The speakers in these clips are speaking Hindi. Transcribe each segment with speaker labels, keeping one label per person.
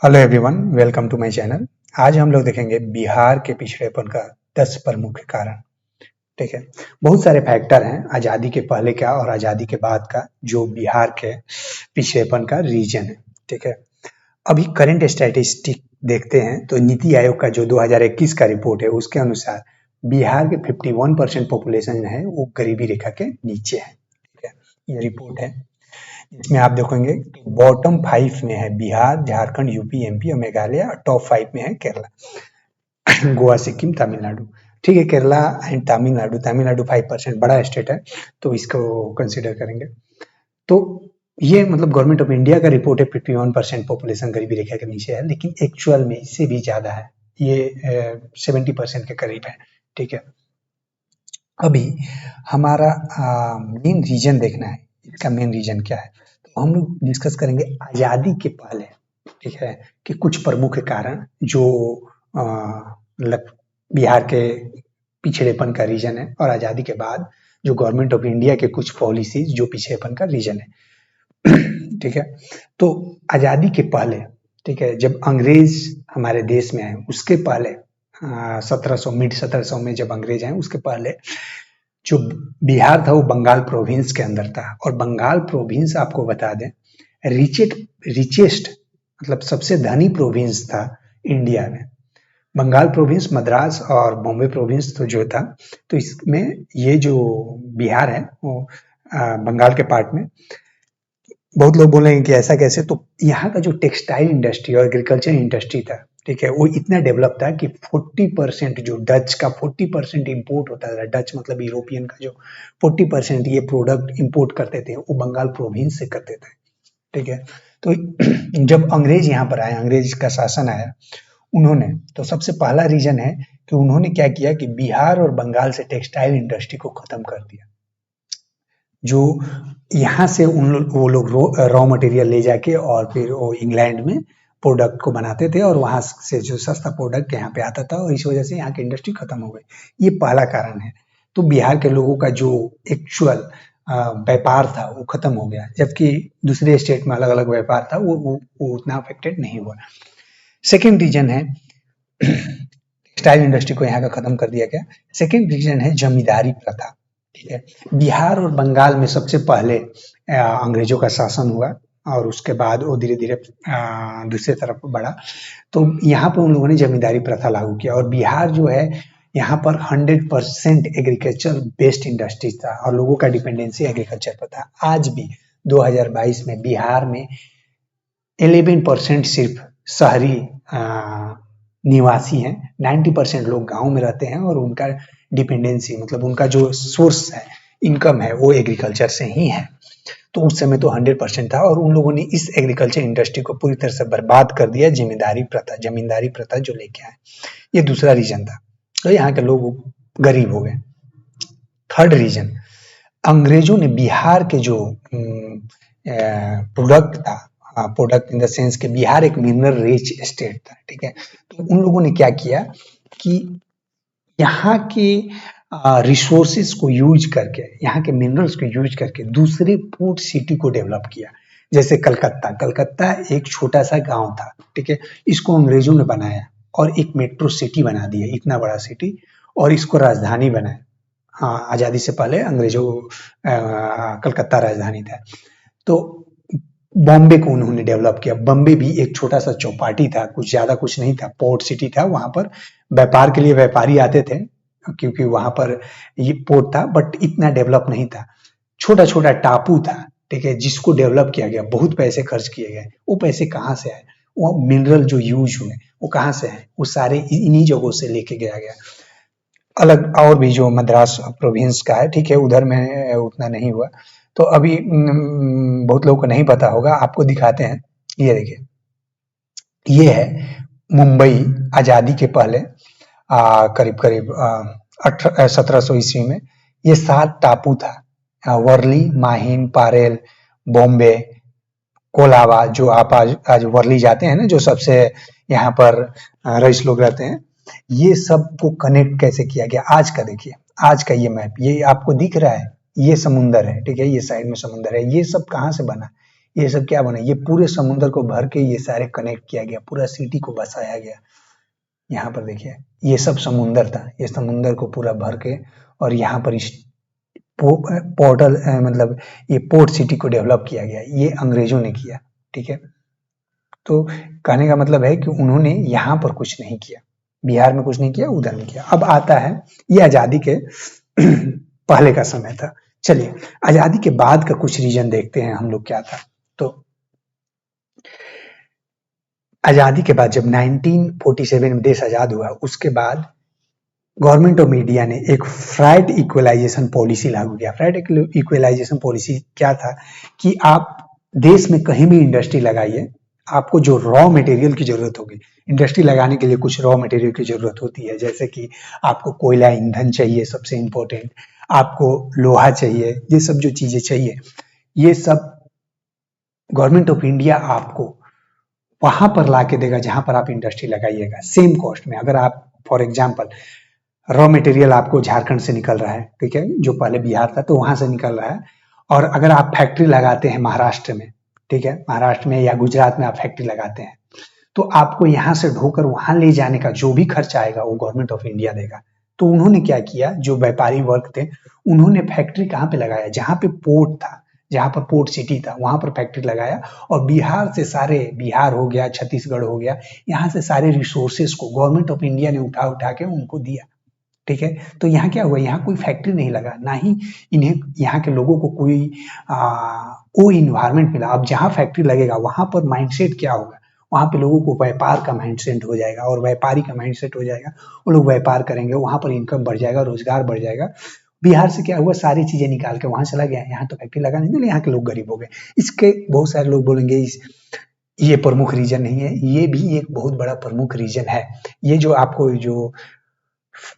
Speaker 1: Hello everyone, welcome to my channel. आज हम लोग देखेंगे बिहार के पिछड़ेपन का 10 प्रमुख कारण। ठीक है। बहुत सारे फैक्टर हैं आज़ादी के पहले का और आज़ादी के बाद का जो बिहार के पिछड़ेपन का रीजन है। ठीक है। अभी करंट स्टैटिस्टिक देखते हैं तो नीति आयोग का जो 2021 का रिपोर्ट है उसके अनुसार बिहार के 51% पॉपुलेशन है वो गरीबी रेखा के नीचे है। ठीक है, ये रिपोर्ट है। इसमें आप देखोगे तो बॉटम 5 में है बिहार, झारखंड, यूपी, एमपी और मेघालय, और टॉप 5 में है केरला, गोवा, सिक्किम, तमिलनाडु। ठीक है, केरला एंड तमिलनाडु 5% बड़ा स्टेट है तो इसको कंसिडर करेंगे। तो ये मतलब गवर्नमेंट ऑफ इंडिया का रिपोर्ट है 51% पॉपुलेशन गरीबी रेखा के नीचे है, लेकिन एक्चुअल में इससे भी ज्यादा है। ये 70% के करीब है। ठीक है। अभी हमारा मेन रीजन देखना है, इसका मेन रीजन क्या है तो हम लोग डिस्कस करेंगे आज़ादी के पहले। ठीक है, कि कुछ प्रमुख कारण जो बिहार के पिछड़ेपन का रीजन है, और आज़ादी के बाद जो गवर्नमेंट ऑफ इंडिया के कुछ पॉलिसीज जो पिछड़ेपन का रीजन है। ठीक है, तो आज़ादी के पहले, ठीक है, जब अंग्रेज हमारे देश में आए उसके पहले 1700 मिड 1700 में जब अंग्रेज आए उसके पहले जो बिहार था वो बंगाल प्रोविंस के अंदर था। और बंगाल प्रोविंस आपको बता दें रिचेस्ट मतलब सबसे धनी प्रोविंस था इंडिया में। बंगाल प्रोविंस, मद्रास और बॉम्बे प्रोविंस तो जो था, तो इसमें ये जो बिहार है वो बंगाल के पार्ट में। बहुत लोग बोलेंगे कि ऐसा कैसे, तो यहाँ का जो टेक्सटाइल इंडस्ट्री और एग्रीकल्चर इंडस्ट्री था, ठीक है, वो इतना डेवलप था कि 40% जो डच का 40% इम्पोर्ट होता था, डच मतलब यूरोपियन का जो 40% ये प्रोडक्ट इम्पोर्ट करते थे वो बंगाल प्रोविंस से करते थे। ठीक है, तो जब अंग्रेज यहाँ पर आए, अंग्रेज का शासन आया, उन्होंने तो सबसे पहला रीजन है कि उन्होंने क्या किया कि बिहार और बंगाल से टेक्सटाइल इंडस्ट्री को खत्म कर दिया। जो यहाँ से वो लोग रॉ मटेरियल ले जाके और फिर वो इंग्लैंड में प्रोडक्ट को बनाते थे और वहां से जो सस्ता प्रोडक्ट यहाँ पे आता था, और इस वजह से यहाँ की इंडस्ट्री खत्म हो गई। ये पहला कारण है। तो बिहार के लोगों का जो एक्चुअल व्यापार था वो खत्म हो गया, जबकि दूसरे स्टेट में अलग अलग व्यापार था, वो उतना अफेक्टेड नहीं हुआ। सेकेंड रीजन है टेक्सटाइल इंडस्ट्री को यहाँ का खत्म कर दिया गया। सेकेंड रीजन है जमींदारी प्रथा। ठीक है, बिहार और बंगाल में सबसे पहले अंग्रेजों का शासन हुआ और उसके बाद वो धीरे धीरे दूसरे तरफ बढ़ा। तो यहाँ पर उन लोगों ने जमींदारी प्रथा लागू किया, और बिहार जो है यहाँ पर 100% एग्रीकल्चर बेस्ड इंडस्ट्रीज था और लोगों का डिपेंडेंसी एग्रीकल्चर पर था। आज भी 2022 में बिहार में 11% सिर्फ शहरी निवासी हैं, 90% लोग गांव में रहते हैं और उनका डिपेंडेंसी मतलब उनका जो सोर्स है इनकम है वो एग्रीकल्चर से ही है। तो उस समय तो 100% था, और उन लोगों ने इस एग्रीकल्चर इंडस्ट्री को पूरी तरह से बर्बाद कर दिया जमींदारी प्रथा जो लेके आए। ये दूसरा रीजन था, तो यहाँ के लोग गरीब हो गए। थर्ड रीजन, अंग्रेजों ने बिहार के जो प्रोडक्ट था, प्रोडक्ट इन द सेंस कि बिहार एक मिनरल रिच स्टेट था। ठीक है, तो उन लोगों ने क्या किया कि यहाँ के रिसोर्सेज को यूज करके, यहाँ के मिनरल्स को यूज करके दूसरे पोर्ट सिटी को डेवलप किया। जैसे कलकत्ता एक छोटा सा गांव था, ठीक है, इसको अंग्रेजों ने बनाया और एक मेट्रो सिटी बना दिया, इतना बड़ा सिटी, और इसको राजधानी बनाया। हाँ, आजादी से पहले अंग्रेजों कलकत्ता राजधानी था। तो बॉम्बे को उन्होंने डेवलप किया। बॉम्बे भी एक छोटा सा चौपाटी था, कुछ ज्यादा कुछ नहीं था, पोर्ट सिटी था। वहां पर व्यापार के लिए व्यापारी आते थे क्योंकि वहां पर ये पोर्ट था, बट इतना डेवलप नहीं था, छोटा छोटा टापू था। ठीक है, जिसको डेवलप किया गया, बहुत पैसे खर्च किए गए। वो पैसे कहाँ से आए, वो मिनरल जो यूज हुए वो कहाँ से आए, वो सारे इन्हीं जगहों से लेके गया। अलग और भी जो मद्रास प्रोविंस का है, ठीक है, उधर में उतना नहीं हुआ। तो अभी बहुत लोगों को नहीं पता होगा, आपको दिखाते हैं। ये देखिए, ये है मुंबई आजादी के पहले करीब करीब 1700 ईस्वी में। ये 7 टापू था, वर्ली, माहिम, पारेल, बॉम्बे, कोलाबा। जो आप आज वर्ली जाते हैं ना, जो सबसे यहाँ पर रईस लोग रहते हैं, ये सब को कनेक्ट कैसे किया गया। आज का देखिए, आज का ये मैप, ये आपको दिख रहा है, ये समुंदर है, ठीक है, ये साइड में समुंदर है। ये सब कहाँ से बना, ये सब क्या बना, ये पूरे समुद्र को भर के ये सारे कनेक्ट किया गया, पूरा सिटी को बसाया गया। यहाँ पर देखिए ये सब समुंदर था, ये समुंदर को पूरा भर के और यहाँ पर इस पोर्टल मतलब ये पोर्ट सिटी को डेवलप किया गया, ये अंग्रेजों ने किया। ठीक है, तो कहने का मतलब है कि उन्होंने यहाँ पर कुछ नहीं किया, बिहार में कुछ नहीं किया, उधर नहीं किया। अब आता है ये आजादी के पहले का समय था। चलिए आजादी के बाद का कुछ रीजन देखते हैं हम लोग क्या था। तो आजादी के बाद जब 1947 में देश आजाद हुआ, उसके बाद गवर्नमेंट ऑफ इंडिया ने एक फ्लैट इक्वलाइजेशन पॉलिसी लागू किया। फ्लैट इक्वलाइजेशन पॉलिसी क्या था कि आप देश में कहीं भी इंडस्ट्री लगाइए, आपको जो रॉ मटेरियल की जरूरत होगी, इंडस्ट्री लगाने के लिए कुछ रॉ मटेरियल की जरूरत होती है, जैसे कि आपको कोयला ईंधन चाहिए, सबसे इंपॉर्टेंट, आपको लोहा चाहिए, ये सब जो चीजें चाहिए, ये सब गवर्नमेंट ऑफ इंडिया आपको वहां पर ला के देगा जहां पर आप इंडस्ट्री लगाइएगा, सेम कॉस्ट में। अगर आप फॉर एग्जाम्पल रॉ मटेरियल आपको झारखंड से निकल रहा है, ठीक है, जो पहले बिहार था, तो वहां से निकल रहा है, और अगर आप फैक्ट्री लगाते हैं महाराष्ट्र में, ठीक है, महाराष्ट्र में या गुजरात में आप फैक्ट्री लगाते हैं, तो आपको यहाँ से ढोकर वहां ले जाने का जो भी खर्च आएगा वो गवर्नमेंट ऑफ इंडिया देगा। तो उन्होंने क्या किया, जो व्यापारी वर्ग थे, उन्होंने फैक्ट्री कहाँ पे लगाया, जहां पे पोर्ट था, जहां पर पोर्ट सिटी था, वहां पर फैक्ट्री लगाया, और बिहार से सारे, बिहार हो गया, छत्तीसगढ़ हो गया, यहाँ से सारे रिसोर्सेस को गवर्नमेंट ऑफ इंडिया ने उठा उठा के उनको दिया। ठीक है, तो यहाँ क्या हुआ, यहाँ कोई फैक्ट्री नहीं लगा, ना ही इन्हें, यहाँ के लोगों को कोई वो इन्वायरमेंट मिला। अब जहाँ फैक्ट्री लगेगा वहां पर माइंडसेट क्या होगा, वहां पे लोगों को व्यापार का माइंडसेट हो जाएगा, और व्यापारी का माइंडसेट हो जाएगा, वो लोग व्यापार करेंगे, वहां पर इनकम बढ़ जाएगा, रोजगार बढ़ जाएगा। बिहार से क्या हुआ, सारी चीजें निकाल के वहां चला गया, यहाँ तो फैक्ट्री लगा नहीं, यहाँ के लोग गरीब हो गए। इसके बहुत सारे लोग बोलेंगे ये प्रमुख रीजन नहीं है, ये भी एक बहुत बड़ा प्रमुख रीजन है। ये जो आपको जो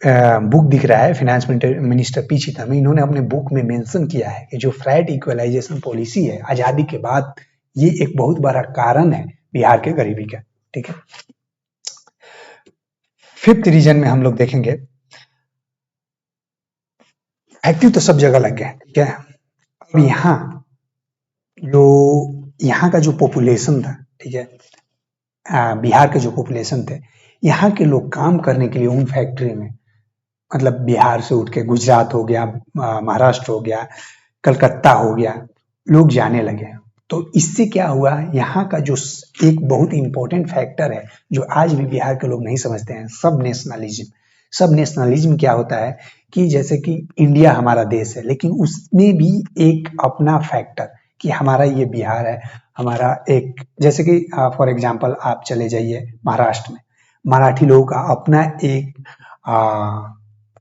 Speaker 1: बुक दिख रहा है फाइनेंस मिनिस्टर पी चिदम्बरम, इन्होंने अपने बुक में मेंशन किया है कि जो फ्लैट इक्वलाइजेशन पॉलिसी है आजादी के बाद, ये एक बहुत बड़ा कारण है बिहार के गरीबी का। ठीक है, फिफ्थ रीजन में हम लोग देखेंगे, फैक्ट्री तो सब जगह लग गया, ठीक है। अब यहाँ का जो पॉपुलेशन था, ठीक है, बिहार के जो पॉपुलेशन थे, यहाँ के लोग काम करने के लिए उन फैक्ट्री में, मतलब बिहार से उठ के गुजरात हो गया, महाराष्ट्र हो गया, कलकत्ता हो गया, लोग जाने लगे। तो इससे क्या हुआ, यहाँ का जो एक बहुत इंपॉर्टेंट फैक्टर है जो आज भी बिहार के लोग नहीं समझते हैं, सब नेशनलिज्म। सब नेशनलिज्म क्या होता है कि जैसे कि इंडिया हमारा देश है, लेकिन उसमें भी एक अपना फैक्टर कि हमारा ये बिहार है, हमारा एक, जैसे कि फॉर एग्जांपल आप चले जाइए महाराष्ट्र में, मराठी लोगों का अपना एक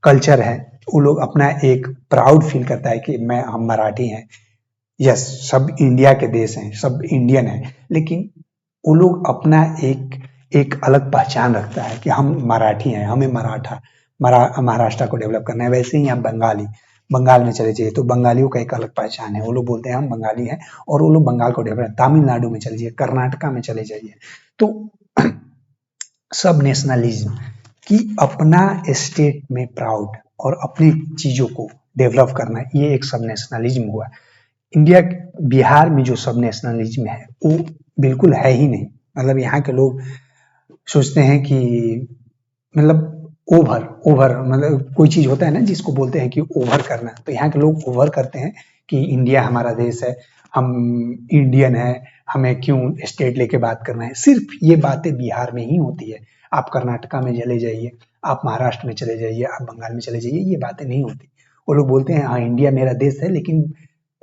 Speaker 1: कल्चर है, वो लोग अपना एक प्राउड फील करता है कि हम मराठी हैं। यस, सब इंडिया के देश हैं, सब इंडियन हैं, लेकिन वो लोग अपना एक अलग पहचान रखता है कि हम मराठी हैं, हमें महाराष्ट्र को डेवलप करना है। वैसे ही आप बंगाल में चले जाइए तो बंगालियों का एक अलग पहचान है, वो लोग बोलते हैं हम बंगाली हैं, और वो लोग बंगाल को डेवलप। तमिलनाडु में चले जाइए, कर्नाटका में चले जाइए, तो सब नेशनलिज्म कि अपना स्टेट में प्राउड और अपनी चीजों को डेवलप करना, ये एक सब नेशनलिज्म हुआ। इंडिया, बिहार में जो सब नेशनलिज्म है वो बिल्कुल है ही नहीं। मतलब यहाँ के लोग सोचते हैं कि मतलब ओवर मतलब कोई चीज होता है ना जिसको बोलते हैं कि ओवर करना, तो यहाँ के लोग ओवर करते हैं कि इंडिया हमारा देश है, हम इंडियन है, हमें क्यों स्टेट लेके बात करना है। सिर्फ ये बातें बिहार में ही होती है, आप कर्नाटका में चले जाइए, आप महाराष्ट्र में चले जाइए, आप बंगाल में चले जाइए, ये बातें नहीं होती। वो लोग बोलते हैं हाँ इंडिया मेरा देश है, लेकिन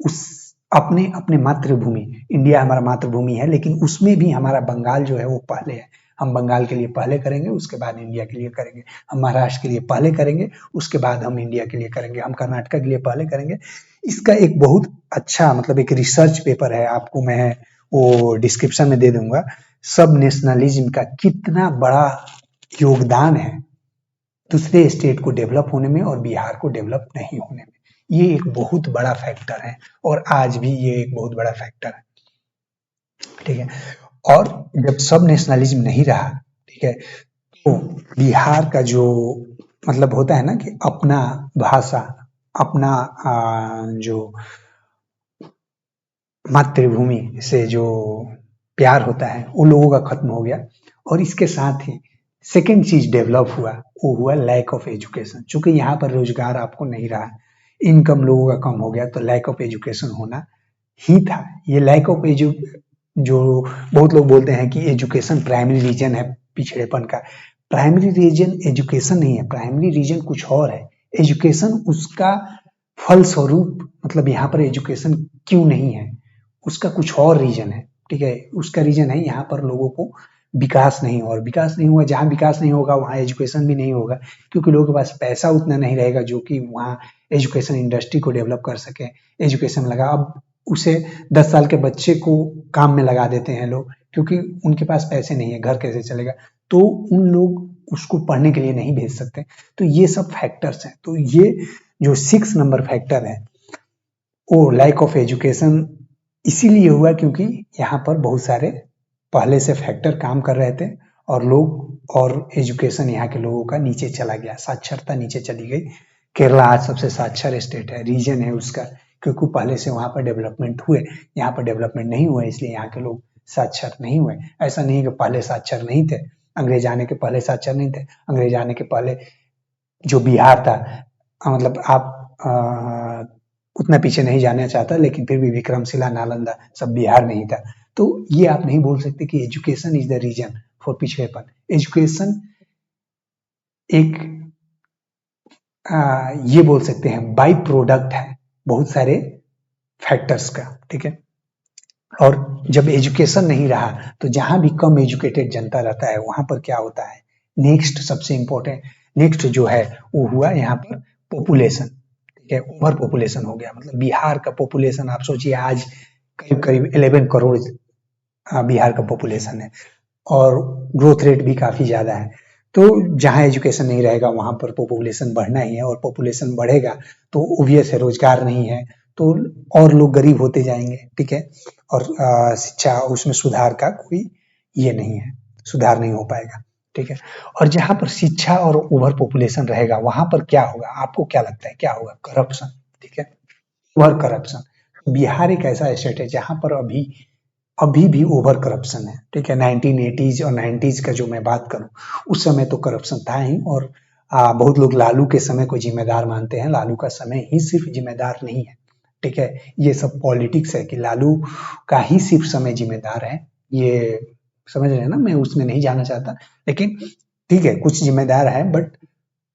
Speaker 1: उस अपने अपने मातृभूमि, इंडिया हमारा मातृभूमि है, लेकिन उसमें भी हमारा बंगाल जो है वो पहले है। हम बंगाल के लिए पहले करेंगे, उसके बाद इंडिया के लिए करेंगे। हम महाराष्ट्र के लिए पहले करेंगे, उसके बाद हम इंडिया के लिए करेंगे। हम कर्नाटका के लिए पहले करेंगे। इसका एक बहुत अच्छा मतलब एक रिसर्च पेपर है, आपको मैं वो डिस्क्रिप्शन में दे दूंगा। सब नेशनलिज्म का कितना बड़ा योगदान है दूसरे स्टेट को डेवलप होने में और बिहार को डेवलप नहीं होने में। ये एक बहुत बड़ा फैक्टर है, और आज भी ये एक बहुत बड़ा फैक्टर है। ठीक है, और जब सब नेशनलिज्म नहीं रहा, ठीक है, तो बिहार का जो मतलब होता है ना कि अपना भाषा, अपना जो मातृभूमि से जो प्यार होता है वो लोगों का खत्म हो गया। और इसके साथ ही सेकेंड चीज डेवलप हुआ, वो हुआ लैक ऑफ एजुकेशन। चूंकि यहाँ पर रोजगार आपको नहीं रहा, इनकम लोगों का कम हो गया, तो लैक ऑफ एजुकेशन होना ही था। ये लैक ऑफ एजु जो बहुत लोग बोलते हैं कि एजुकेशन प्राइमरी रीजन है पिछड़ेपन का। प्राइमरी रीजन एजुकेशन नहीं है, प्राइमरी रीजन कुछ और है। एजुकेशन उसका फलस्वरूप, मतलब यहाँ पर एजुकेशन क्यों नहीं है, उसका कुछ और रीजन है। ठीक है, उसका रीजन है यहाँ पर लोगों को विकास नहीं हो, और विकास नहीं हुआ, जहाँ विकास नहीं होगा वहाँ एजुकेशन भी नहीं होगा, क्योंकि लोगों के पास पैसा उतना नहीं रहेगा जो कि वहाँ एजुकेशन इंडस्ट्री को डेवलप कर सके। एजुकेशन लगा, अब उसे 10 साल के बच्चे को काम में लगा देते हैं लोग, क्योंकि उनके पास पैसे नहीं है, घर कैसे चलेगा, तो उन लोग उसको पढ़ने के लिए नहीं भेज सकते। तो ये सब फैक्टर्स हैं। तो ये जो 6 नंबर फैक्टर है वो लैक ऑफ एजुकेशन इसीलिए हुआ क्योंकि यहाँ पर बहुत सारे पहले से फैक्टर काम कर रहे थे, और लोग और एजुकेशन यहाँ के लोगों का नीचे चला गया, साक्षरता नीचे चली गई। केरला आज सबसे साक्षर स्टेट है, रीजन है उसका, क्योंकि पहले से वहाँ पर डेवलपमेंट हुए, यहाँ पर डेवलपमेंट नहीं हुआ, इसलिए यहाँ के लोग साक्षर नहीं हुए। ऐसा नहीं है कि पहले साक्षर नहीं थे, अंग्रेज आने के पहले साक्षर नहीं थे। अंग्रेज आने के पहले जो बिहार था, मतलब आप उतना पीछे नहीं जाना चाहता, लेकिन फिर भी विक्रमशिला, नालंदा सब बिहार में ही था। तो ये आप नहीं बोल सकते कि education is the reason for पिछड़ेपन। एजुकेशन एक ये बोल सकते हैं बाई प्रोडक्ट है बहुत सारे फैक्टर्स का। ठीक है, और जब एजुकेशन नहीं रहा तो जहां भी कम एजुकेटेड जनता रहता है वहां पर क्या होता है, नेक्स्ट सबसे इंपॉर्टेंट नेक्स्ट जो है वो हुआ यहाँ पर पॉपुलेशन। ठीक है, ओवर पॉपुलेशन हो गया। मतलब बिहार का पॉपुलेशन आप सोचिए आज करीब करीब 11 करोड़ बिहार का पॉपुलेशन है, और ग्रोथ रेट भी काफी ज्यादा है। तो जहां एजुकेशन नहीं रहेगा वहां पर पॉपुलेशन बढ़ना ही है, और पॉपुलेशन बढ़ेगा तो ओबियस है रोजगार नहीं है, तो और लोग गरीब होते जाएंगे। ठीक है, और शिक्षा उसमें सुधार का कोई ये नहीं है, सुधार नहीं हो पाएगा। ठीक है, और जहां पर शिक्षा और ओवर पॉपुलेशन रहेगा वहां पर क्या होगा, आपको क्या लगता है क्या होगा? करप्शन। ठीक है, ओवर करप्शन। बिहार एक ऐसा स्टेट है जहां पर अभी अभी भी ओवर करप्शन है। ठीक है, 1980s और 90s का जो मैं बात करूं, उस समय तो करप्शन था ही, और बहुत लोग लालू के समय को जिम्मेदार मानते हैं। लालू का समय ही सिर्फ जिम्मेदार नहीं है। ठीक है, ये सब पॉलिटिक्स है कि लालू का ही सिर्फ समय जिम्मेदार है। ये समझ रहे हैं ना, मैं उसमें नहीं जाना चाहता, लेकिन ठीक है कुछ जिम्मेदार है, बट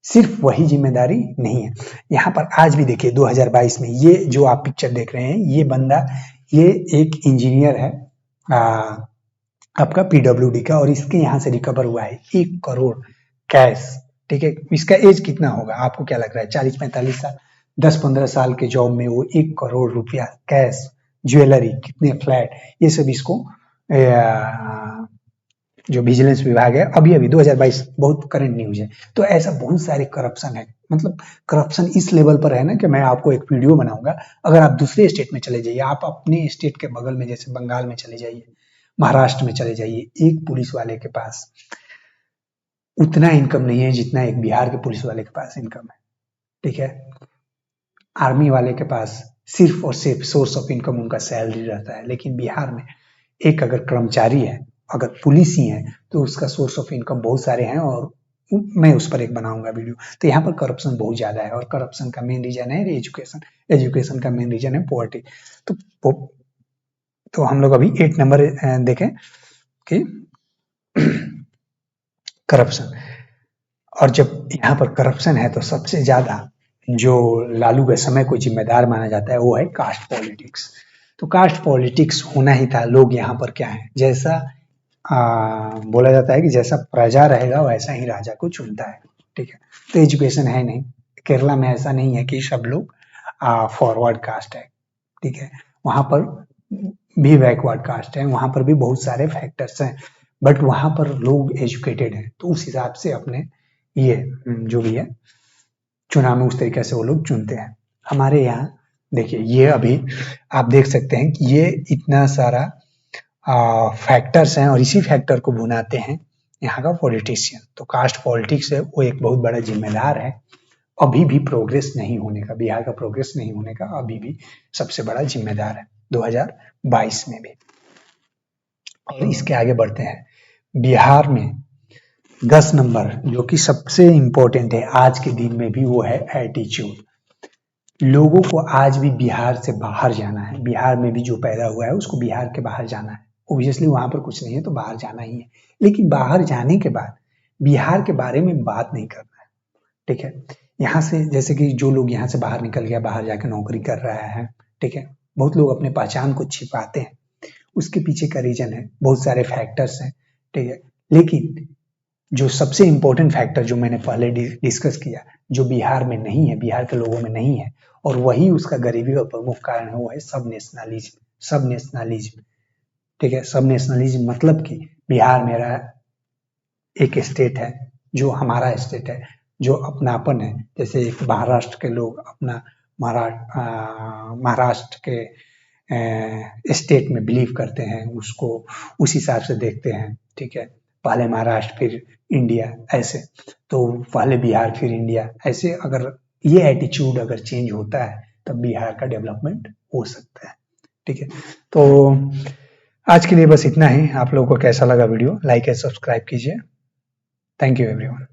Speaker 1: सिर्फ वही जिम्मेदारी नहीं है। यहाँ पर आज भी देखिए 2022 में ये जो आप पिक्चर देख रहे हैं, ये बंदा, ये एक इंजीनियर है आपका पीडब्ल्यूडी का, और इसके यहाँ से रिकवर हुआ है 1 करोड़ कैश। ठीक है, इसका एज कितना होगा आपको क्या लग रहा है? 40-45 साल। 10-15 साल के जॉब में वो 1 करोड़ रुपया कैश, ज्वेलरी, कितने फ्लैट, ये सब इसको जो विजिलेंस विभाग है अभी अभी 2022 बहुत करंट न्यूज है। तो ऐसा बहुत सारे करप्शन है, मतलब करप्शन इस लेवल पर है ना कि मैं आपको एक वीडियो बनाऊंगा। अगर आप दूसरे स्टेट में चले जाइए, आप अपने स्टेट के बगल में जैसे बंगाल में चले जाइए, महाराष्ट्र में चले जाइए, एक पुलिस वाले के पास उतना इनकम नहीं है जितना एक बिहार के पुलिस वाले के पास इनकम है। ठीक है, आर्मी वाले के पास सिर्फ और सिर्फ सोर्स ऑफ इनकम उनका सैलरी रहता है, लेकिन बिहार में एक अगर कर्मचारी है, अगर पुलिस ही है, तो उसका सोर्स ऑफ इनकम बहुत सारे हैं, और मैं उस पर एक बनाऊंगा वीडियो। तो यहाँ पर करप्शन बहुत ज्यादा है, और करप्शन का मेन रीजन है एजुकेशन, एजुकेशन का मेन रीजन है पॉवर्टी। तो हम लोग अभी 8 नंबर देखें कि करप्शन, और जब यहाँ पर करप्शन है तो सबसे ज्यादा जो लालू के समय को जिम्मेदार माना जाता है वो है कास्ट पॉलिटिक्स। तो कास्ट पॉलिटिक्स होना ही था। लोग यहाँ पर क्या है, जैसा बोला जाता है कि जैसा प्रजा रहेगा वैसा ही राजा को चुनता है। ठीक है, तो एजुकेशन है नहीं। केरला में ऐसा नहीं है कि सब लोग फॉरवर्ड कास्ट है। ठीक है, वहां पर भी बैकवर्ड कास्ट है, वहां पर भी बहुत सारे फैक्टर्स हैं, बट वहां पर लोग एजुकेटेड हैं, तो उस हिसाब से अपने ये जो भी है चुनाव में उस तरीके से वो लोग चुनते हैं। हमारे यहाँ देखिए ये अभी आप देख सकते हैं कि ये इतना सारा फैक्टर्स हैं, और इसी फैक्टर को भुनाते हैं यहाँ का पॉलिटिशियन। तो कास्ट पॉलिटिक्स है वो एक बहुत बड़ा जिम्मेदार है अभी भी प्रोग्रेस नहीं होने का, बिहार का प्रोग्रेस नहीं होने का अभी भी सबसे बड़ा जिम्मेदार है। 2022 में भी। और इसके आगे बढ़ते हैं। बिहार में 10 नंबर जो कि सबसे इम्पोर्टेंट है आज के दिन में भी, वो है एटीट्यूड। लोगों को आज भी बिहार से बाहर जाना है। बिहार में भी जो पैदा हुआ है उसको बिहार के बाहर जाना है। ऑब्वियसली वहां पर कुछ नहीं है तो बाहर जाना ही है, लेकिन बाहर जाने के बाद बिहार के बारे में बात नहीं करना है। ठीक है, यहाँ से जैसे कि जो लोग यहाँ से बाहर निकल गया, बाहर जाकर नौकरी कर रहा है, ठीक है, बहुत लोग अपने पहचान को छिपाते हैं। उसके पीछे का रीजन है, बहुत सारे फैक्टर्स हैं, ठीक है, लेकिन जो सबसे इम्पोर्टेंट फैक्टर जो मैंने पहले डिस्कस किया, जो बिहार में नहीं है, बिहार के लोगों में नहीं है, और वही उसका गरीबी का प्रमुख कारण है, वो है सब नेशनलिज्म। सब नेशनलिज्म, ठीक है, सब नेशनलिज्म मतलब कि बिहार मेरा एक स्टेट है, जो हमारा स्टेट है, जो अपनापन है। जैसे महाराष्ट्र के लोग अपना महाराष्ट्र के स्टेट में बिलीव करते हैं, उसको उस हिसाब से देखते हैं, ठीक है। पहले महाराष्ट्र फिर इंडिया, ऐसे तो पहले बिहार फिर इंडिया, ऐसे अगर ये एटीट्यूड अगर चेंज होता है तब बिहार का डेवलपमेंट हो सकता है, ठीक है। तो आज के लिए बस इतना ही। आप लोगों को कैसा लगा वीडियो, लाइक एंड सब्सक्राइब कीजिए। Thank you everyone.